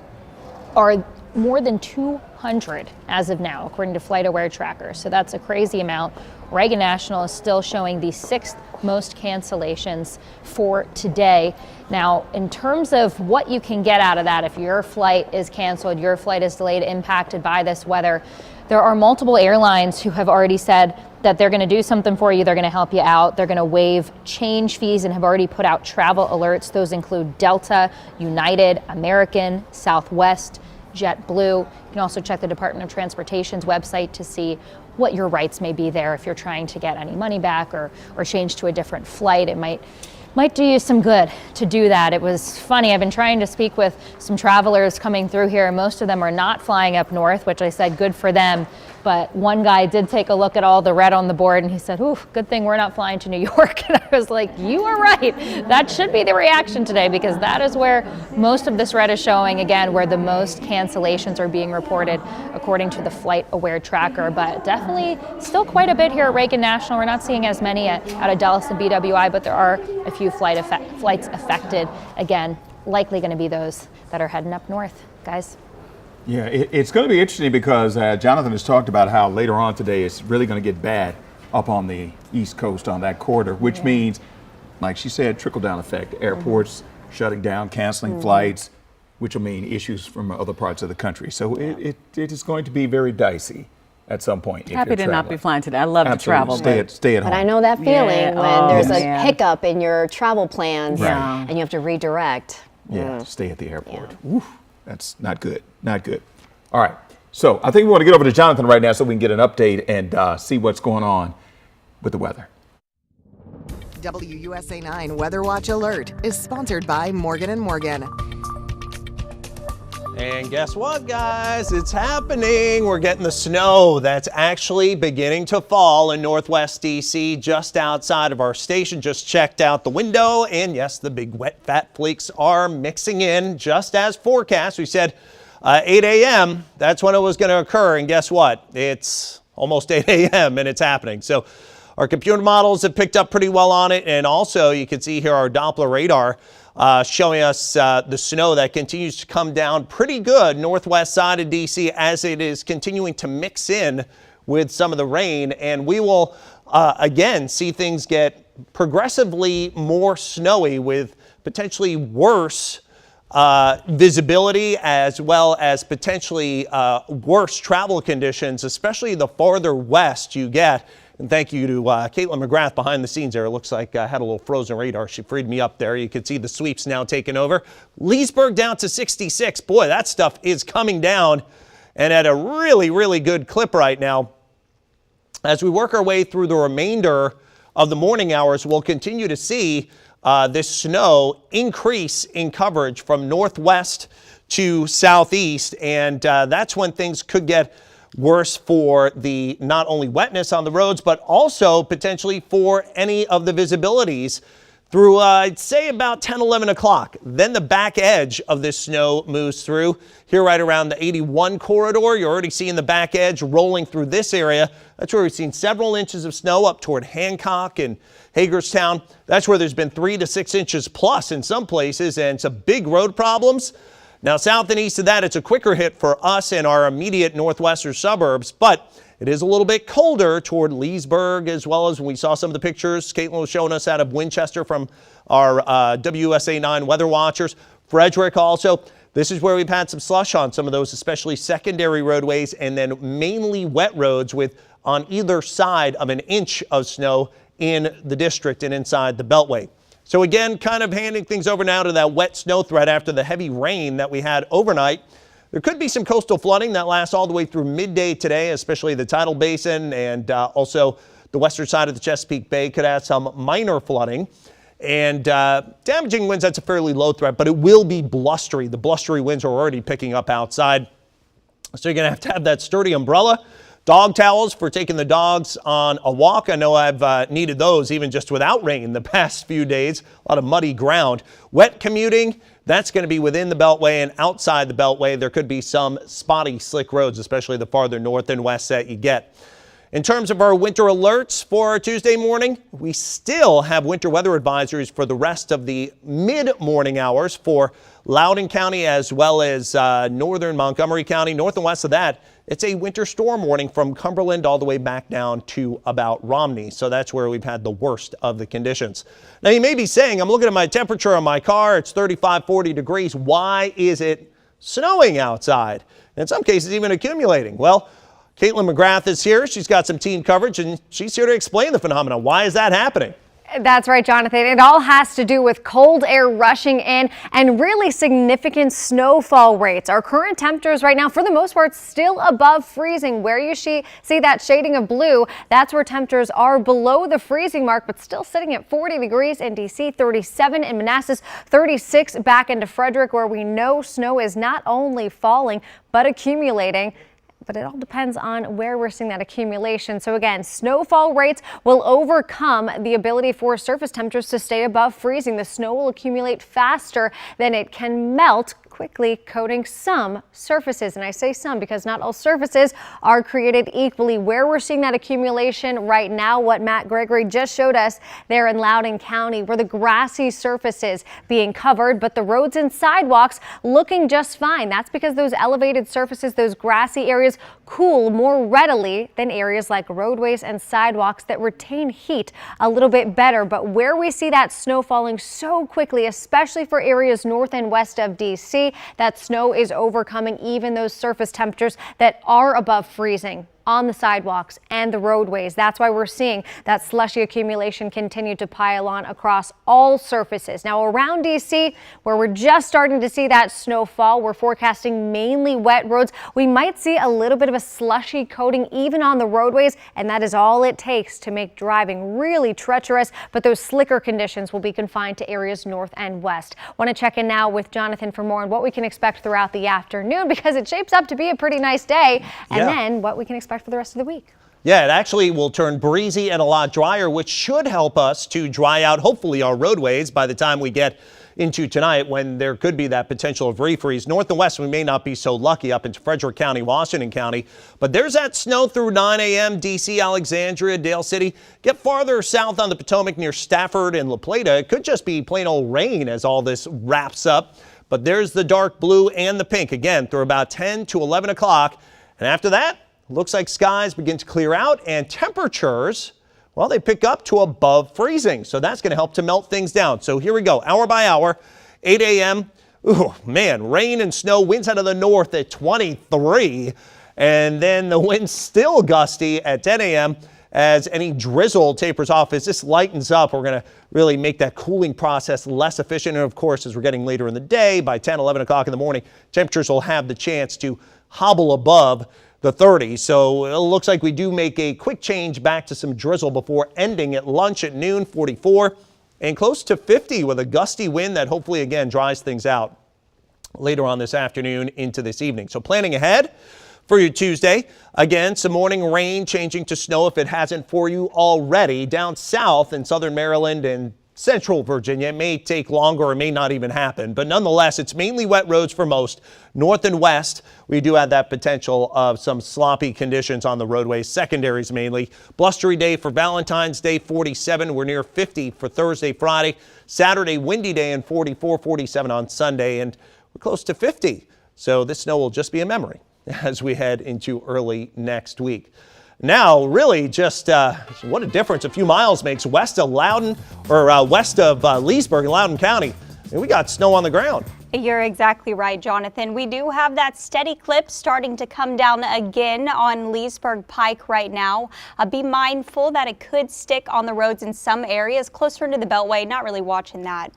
are more than 200 as of now, according to FlightAware Tracker. So that's a crazy amount. Reagan National is still showing the 6th most cancellations for today. Now, in terms of what you can get out of that, if your flight is canceled, your flight is delayed, impacted by this weather, there are multiple airlines who have already said that they're going to do something for you. They're going to help you out. They're going to waive change fees and have already put out travel alerts. Those include Delta, United, American, Southwest, JetBlue. You can also check the Department of Transportation's website to see what your rights may be there if you're trying to get any money back or change to a different flight. It might do you some good to do that. It was funny. I've been trying to speak with some travelers coming through here, and most of them are not flying up north, which I said good for them. But one guy did take a look at all the red on the board, and he said, ooh, good thing we're not flying to New York. And I was like, you are right. That should be the reaction today, because that is where most of this red is showing, again, where the most cancellations are being reported, according to the FlightAware Tracker. But definitely still quite a bit here at Reagan National. We're not seeing as many out of Dulles and BWI, but there are a few flights affected. Again, likely going to be those that are heading up north, guys. Yeah, it's going to be interesting because Jonathan has talked about how later on today it's really going to get bad up on the East Coast on that corridor, which means, like she said, trickle-down effect. Airports shutting down, canceling flights, which will mean issues from other parts of the country. So it is going to be very dicey at some point. Happy to not be flying today. I love to travel. Stay at home. But I know that feeling when there's a hiccup in your travel plans and you have to redirect. Yeah, stay at the airport. Oof, that's not good. Not good. All right. So I think we want to get over to Jonathan right now so we can get an update and see what's going on with the weather. WUSA9 Weather Watch Alert is sponsored by Morgan & Morgan. And guess what, guys? It's happening. We're getting the snow that's actually beginning to fall in Northwest DC, just outside of our station. Just checked out the window, and yes, the big wet fat flakes are mixing in just as forecast. We said 8 a.m. That's when it was going to occur, and guess what? It's almost 8 a.m. and it's happening. So our computer models have picked up pretty well on it, and also you can see here our Doppler radar showing us the snow that continues to come down pretty good northwest side of DC as it is continuing to mix in with some of the rain. And we will again see things get progressively more snowy with potentially worse visibility as well as potentially worse travel conditions, especially the farther west you get. And thank you to Caitlin McGrath behind the scenes there. It looks like I had a little frozen radar. She freed me up there. You can see the sweeps now taking over. Leesburg down to 66. Boy, that stuff is coming down and at a really, really good clip right now. As we work our way through the remainder of the morning hours, we'll continue to see this snow increase in coverage from northwest to southeast, and that's when things could get worse for the not only wetness on the roads, but also potentially for any of the visibilities through, I'd say, about 10, 11 o'clock. Then the back edge of this snow moves through here right around the 81 corridor. You're already seeing the back edge rolling through this area. That's where we've seen several inches of snow up toward Hancock and Hagerstown. That's where there's been 3 to 6 inches plus in some places and some big road problems. Now, south and east of that, it's a quicker hit for us in our immediate northwestern suburbs, but it is a little bit colder toward Leesburg, as well as we saw some of the pictures Caitlin was showing us out of Winchester from our WUSA9 Weather Watchers. Frederick also. This is where we've had some slush on some of those, especially secondary roadways, and then mainly wet roads with on either side of an inch of snow in the district and inside the Beltway. So again, kind of handing things over now to that wet snow threat after the heavy rain that we had overnight. There could be some coastal flooding that lasts all the way through midday today, especially the tidal basin, and also the western side of the Chesapeake Bay could have some minor flooding. And damaging winds, that's a fairly low threat, but it will be blustery. The blustery winds are already picking up outside. So you're going to have that sturdy umbrella. Dog towels for taking the dogs on a walk. I know I've needed those even just without rain the past few days. A lot of muddy ground. Wet commuting, that's going to be within the Beltway and outside the Beltway. There could be some spotty, slick roads, especially the farther north and west that you get. In terms of our winter alerts for our Tuesday morning, we still have winter weather advisories for the rest of the mid-morning hours for Loudoun County as well as northern Montgomery County. North and west of that, it's a winter storm warning from Cumberland all the way back down to about Romney. So that's where we've had the worst of the conditions. Now you may be saying, I'm looking at my temperature on my car. It's 35, 40 degrees. Why is it snowing outside? In some cases, even accumulating. Well, Caitlin McGrath is here. She's got some team coverage, and she's here to explain the phenomenon. Why is that happening? That's right, Jonathan. It all has to do with cold air rushing in and really significant snowfall rates. Our current temperatures right now, for the most part, still above freezing. Where you see that shading of blue, that's where temperatures are below the freezing mark, but still sitting at 40 degrees in D.C., 37 in Manassas, 36 back into Frederick, where we know snow is not only falling, but accumulating. But it all depends on where we're seeing that accumulation. So again, snowfall rates will overcome the ability for surface temperatures to stay above freezing. The snow will accumulate faster than it can melt, quickly coating some surfaces. And I say some because not all surfaces are created equally. Where we're seeing that accumulation right now, what Matt Gregory just showed us there in Loudoun County, where the grassy surfaces being covered, but the roads and sidewalks looking just fine. That's because those elevated surfaces, those grassy areas, cool more readily than areas like roadways and sidewalks that retain heat a little bit better. But where we see that snow falling so quickly, especially for areas north and west of D.C., that snow is overcoming even those surface temperatures that are above freezing on the sidewalks and the roadways. That's why we're seeing that slushy accumulation continue to pile on across all surfaces. Now around D.C., where we're just starting to see that snowfall, we're forecasting mainly wet roads. We might see a little bit of a slushy coating even on the roadways, and that is all it takes to make driving really treacherous, but those slicker conditions will be confined to areas north and west. Want to check in now with Jonathan for more on what we can expect throughout the afternoon, because it shapes up to be a pretty nice day, and then what we can expect for the rest of the week. Yeah, it actually will turn breezy and a lot drier, which should help us to dry out, hopefully, our roadways by the time we get into tonight, when there could be that potential of refreeze. North and west, we may not be so lucky up into Frederick County, Washington County, but there's that snow through 9 a.m., D.C., Alexandria, Dale City. Get farther south on the Potomac near Stafford and La Plata. It could just be plain old rain as all this wraps up. But there's the dark blue and the pink again through about 10 to 11 o'clock. And after that, looks like skies begin to clear out and temperatures, well, they pick up to above freezing. So that's going to help to melt things down. So here we go, hour by hour, 8 a.m. Ooh, man, rain and snow, winds out of the north at 23. And then the wind's still gusty at 10 a.m. as any drizzle tapers off. As this lightens up, we're going to really make that cooling process less efficient. And of course, as we're getting later in the day, by 10, 11 o'clock in the morning, temperatures will have the chance to hobble above the 30s. So it looks like we do make a quick change back to some drizzle before ending at lunch at noon, 44 and close to 50 with a gusty wind that hopefully again dries things out later on this afternoon into this evening. So planning ahead for your Tuesday, again, some morning rain changing to snow if it hasn't for you already. Down south in southern Maryland and central Virginia, it may take longer or may not even happen. But nonetheless, it's mainly wet roads for most. North and west, we do have that potential of some sloppy conditions on the roadways, secondaries mainly. Blustery day for Valentine's Day, 47. We're near 50 for Thursday, Friday. Saturday, windy day and 44, 47 on Sunday. And we're close to 50. So this snow will just be a memory as we head into early next week. Now, really just what a difference a few miles makes west of Loudoun or west of Leesburg in Loudoun County. And we got snow on the ground. You're exactly right, Jonathan. We do have that steady clip starting to come down again on Leesburg Pike right now. Be mindful that it could stick on the roads in some areas closer into the Beltway. Not really watching that.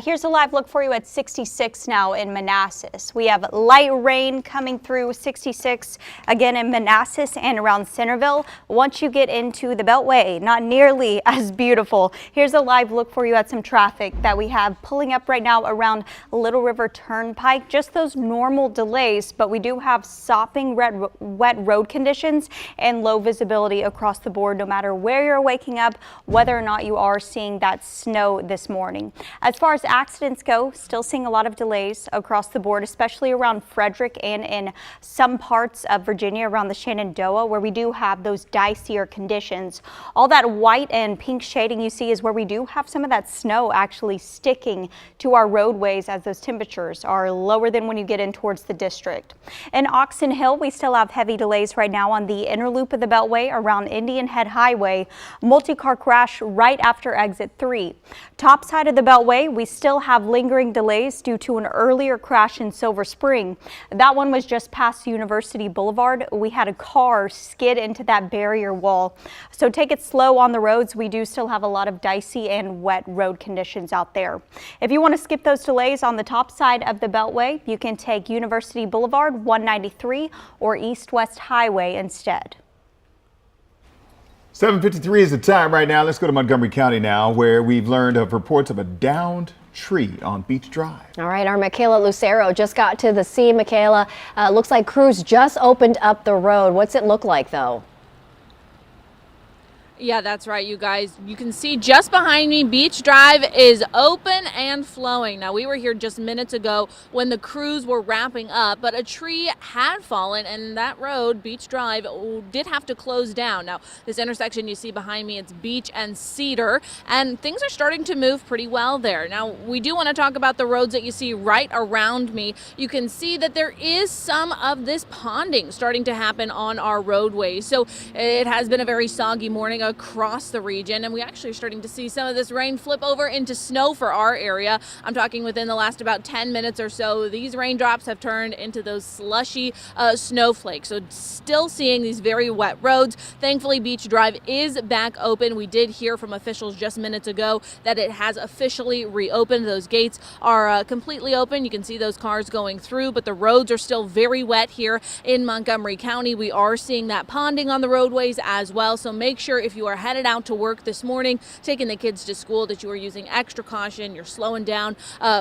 Here's a live look for you at 66 now in Manassas. We have light rain coming through 66 again in Manassas and around Centerville. Once you get into the Beltway, not nearly as beautiful. Here's a live look for you at some traffic that we have pulling up right now around Little River Turnpike. Just those normal delays, but we do have sopping wet road conditions and low visibility across the board, no matter where you're waking up, whether or not you are seeing that snow this morning. As far as accidents go, still seeing a lot of delays across the board, especially around Frederick and in some parts of Virginia around the Shenandoah, where we do have those dicier conditions. All that white and pink shading you see is where we do have some of that snow actually sticking to our roadways as those temperatures are lower than when you get in towards the district. In Oxon Hill, we still have heavy delays right now on the inner loop of the Beltway around Indian Head Highway. Multi-car crash right after exit 3. Top side of the Beltway, we still have lingering delays due to an earlier crash in Silver Spring. That one was just past University Boulevard. We had a car skid into that barrier wall. So take it slow on the roads. We do still have a lot of dicey and wet road conditions out there. If you want to skip those delays on the top side of the Beltway, you can take University Boulevard, 193 or East-West Highway instead. 7:53 is the time right now. Let's go to Montgomery County now, where we've learned of reports of a downed tree on Beach Drive. All right, our Michaela Lucero just got to the scene. Michaela, looks like crews just opened up the road. What's it look like though? Yeah, that's right, you guys. You can see just behind me, Beach Drive is open and flowing. Now, we were here just minutes ago when the crews were wrapping up, but a tree had fallen, and that road, Beach Drive, did have to close down. Now, this intersection you see behind me, it's Beach and Cedar, and things are starting to move pretty well there. Now, we do want to talk about the roads that you see right around me. You can see that there is some of this ponding starting to happen on our roadways. So it has been a very soggy morning across the region, and we actually are starting to see some of this rain flip over into snow for our area. I'm talking within the last about 10 minutes or so. These raindrops have turned into those slushy snowflakes. So still seeing these very wet roads. Thankfully, Beach Drive is back open. We did hear from officials just minutes ago that it has officially reopened. Those gates are completely open. You can see those cars going through, but the roads are still very wet here in Montgomery County. We are seeing that ponding on the roadways as well. So make sure if you are headed out to work this morning, taking the kids to school, that you are using extra caution. You're slowing down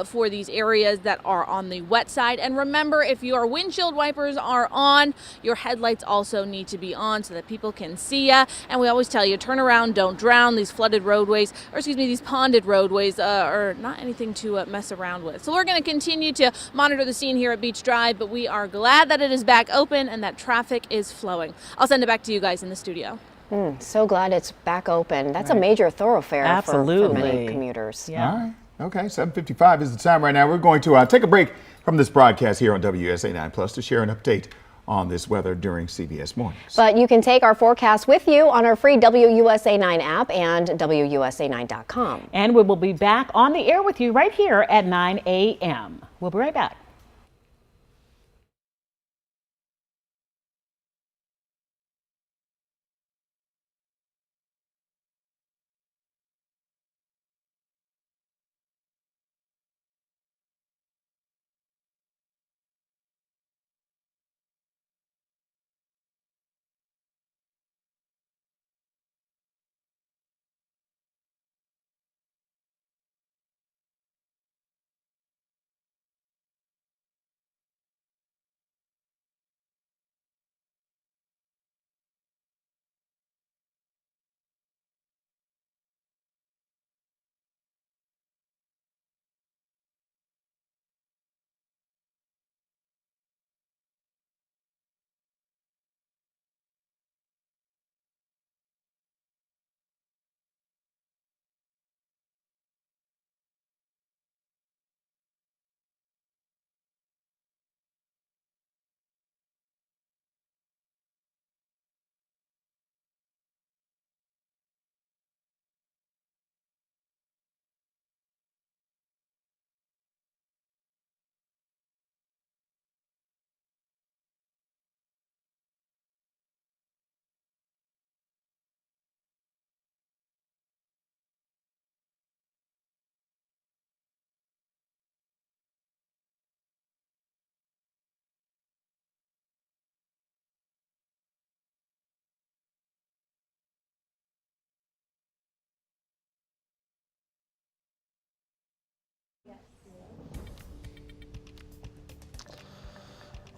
for these areas that are on the wet side. And remember, if your windshield wipers are on, your headlights also need to be on so that people can see you. And we always tell you, turn around, don't drown. These flooded roadways, or excuse me, these ponded roadways are not anything to mess around with. So we're going to continue to monitor the scene here at Beach Drive, but we are glad that it is back open and that traffic is flowing. I'll send it back to you guys in the studio. So glad it's back open. That's a major thoroughfare for many commuters. Yeah. All right. Okay, 7:55 is the time right now. We're going to take a break from this broadcast here on WUSA9 Plus to share an update on this weather during CBS Mornings. But you can take our forecast with you on our free WUSA9 app and WUSA9.com. And we will be back on the air with you right here at 9 a.m. We'll be right back.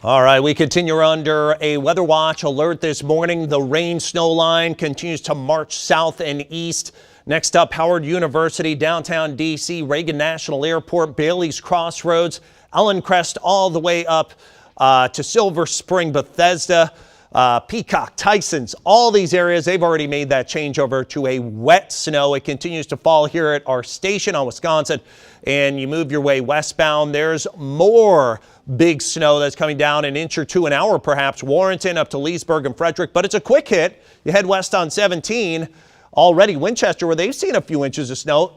All right, we continue under a weather watch alert this morning. The rain snow line continues to march south and east. Next up, Howard University, downtown D.C., Reagan National Airport, Bailey's Crossroads, Ellencrest, all the way up to Silver Spring, Bethesda, Peacock, Tysons, all these areas, they've already made that change over to a wet snow. It continues to fall here at our station on Wisconsin, and you move your way westbound. There's more big snow that's coming down, an inch or two an hour perhaps. Warrenton up to Leesburg and Frederick, but it's a quick hit. You head west on 17. Already Winchester, where they've seen a few inches of snow,